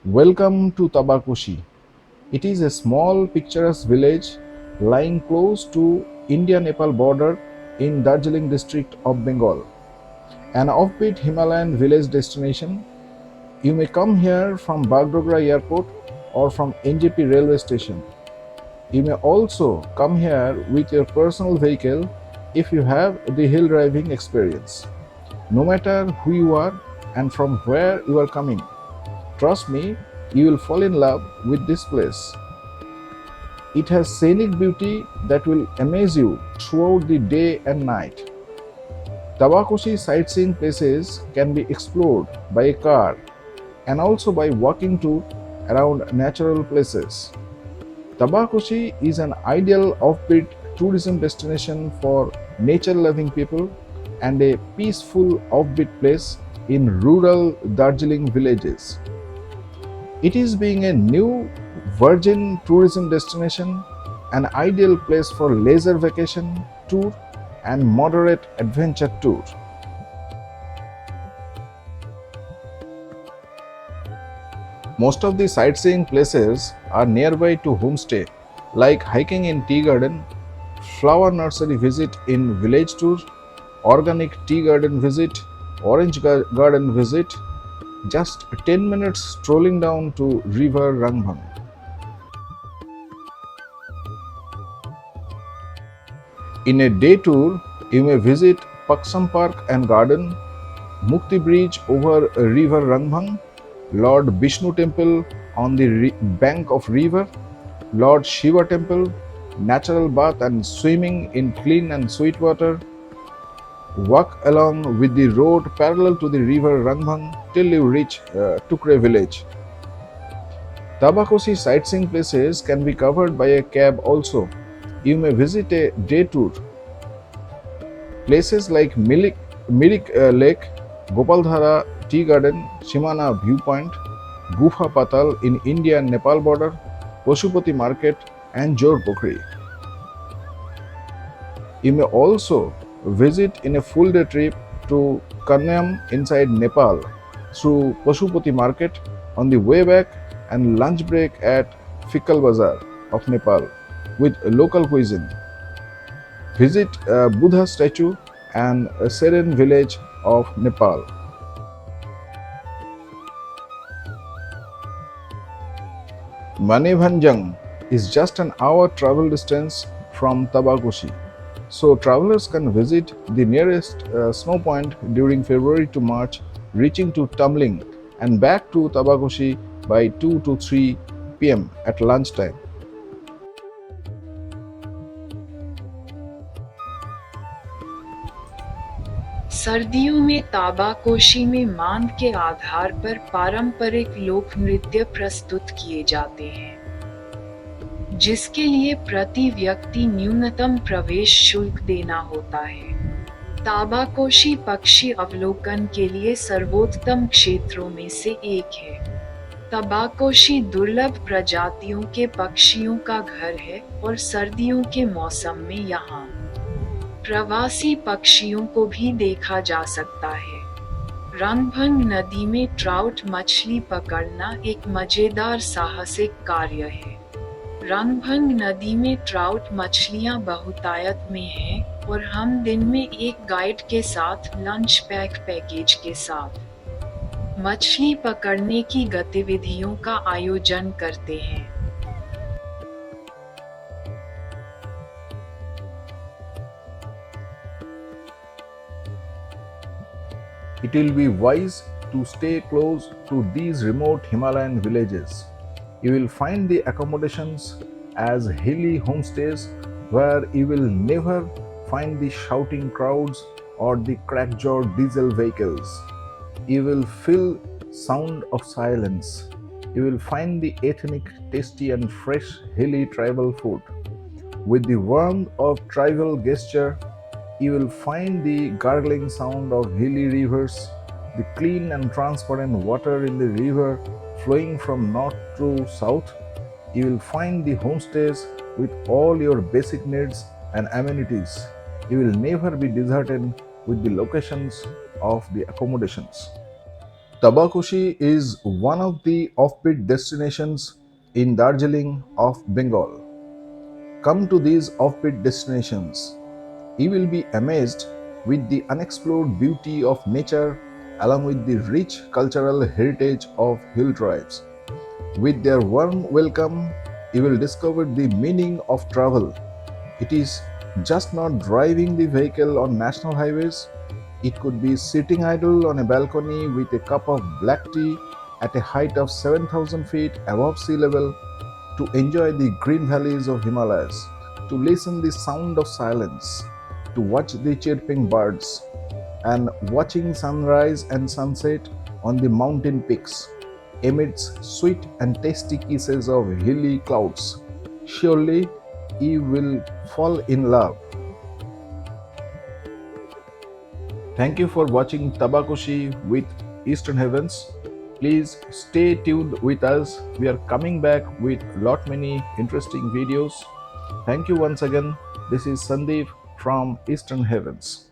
Welcome to Tabakoshi. It is a small picturesque village lying close to India-Nepal border in Darjeeling district of Bengal. An offbeat Himalayan village destination. You may come here from Bagdogra airport or from NJP railway station. You may also come here with your personal vehicle if you have the hill driving experience. No matter who you are and from where you are coming, trust me, you will fall in love with this place. It has scenic beauty that will amaze you throughout the day and night. Tabakoshi sightseeing places can be explored by a car and also by walking tour around natural places. Tabakoshi is an ideal offbeat tourism destination for nature-loving people and a peaceful offbeat place in rural Darjeeling villages. It is being a new virgin tourism destination, an ideal place for leisure vacation tour and moderate adventure tour. Most of the sightseeing places are nearby to homestay, like hiking in tea garden, flower nursery visit in village tour, organic tea garden visit, orange garden visit, just 10 minutes strolling down to river Rangbhang. In a day tour, you may visit Paksam Park and Garden, Mukti Bridge over river Rangbhang, Lord Vishnu Temple on the bank of river, Lord Shiva Temple, natural bath and swimming in clean and sweet water. Walk along with the road parallel to the river Rangbhang till you reach Tukre village. Tabakoshi sightseeing places can be covered by a cab also. You may visit a day tour. Places like Mirik Lake, Gopaldhara Tea Garden, Shimana Viewpoint, Gufa Patal in India and Nepal border, Pashupati Market and Jor Pokhri. You may also visit in a full day trip to Kanyam inside Nepal through Pashupati Market on the way back and lunch break at Fikal Bazaar of Nepal with local cuisine. Visit Buddha statue and a serene village of Nepal. Manebhanjang is just an hour travel distance from Tabakoshi, so travelers can visit the nearest snow point during February to March, reaching to Tumbling and back to Tabakoshi by 2 to 3 p.m. at lunchtime. सर्दियों में ताबाकोशी में मांग के आधार पर पारंपरिक लोक नृत्य प्रस्तुत किए जाते हैं, जिसके लिए प्रति व्यक्ति न्यूनतम प्रवेश शुल्क देना होता है। ताबाकोशी पक्षी अवलोकन के लिए सर्वोत्तम क्षेत्रों में से एक है। तबाकोशी दुर्लभ प्रजातियों के पक्षियों का घर है और सर्दियों के मौसम में यहाँ प्रवासी पक्षियों को भी देखा जा सकता है। रंगभंग नदी में ट्राउट मछली पकड़ना एक मजेदार साहसिक कार्य है। रंगभंग नदी में ट्राउट मछलियां बहुतायत में हैं और हम दिन में एक गाइड के साथ लंच पैकेज के साथ मछली पकड़ने की गतिविधियों का आयोजन करते हैं। It will be wise to stay close to these remote Himalayan villages. You will find the accommodations as hilly homestays where you will never find the shouting crowds or the crack-jawed diesel vehicles. You will feel sound of silence. You will find the ethnic, tasty and fresh hilly tribal food. With the warmth of tribal gesture, you will find the gargling sound of hilly rivers, the clean and transparent water in the river flowing from north to south. You will find the homestays with all your basic needs and amenities. You will never be disheartened with the locations of the accommodations. Tabakoshi is one of the offbeat destinations in Darjeeling of Bengal. Come to these offbeat destinations. You will be amazed with the unexplored beauty of nature along with the rich cultural heritage of hill tribes. With their warm welcome, you will discover the meaning of travel. It is just not driving the vehicle on national highways. It could be sitting idle on a balcony with a cup of black tea at a height of 7,000 feet above sea level to enjoy the green valleys of Himalayas, to listen the sound of silence, to watch the chirping birds, and watching sunrise and sunset on the mountain peaks amidst sweet and tasty kisses of hilly clouds. Surely you will fall in love. Thank you for watching Tabakoshi with Eastern Heavens. Please stay tuned with us. We are coming back with lot many interesting videos. Thank you once again. This is Sandip from Eastern Heavens.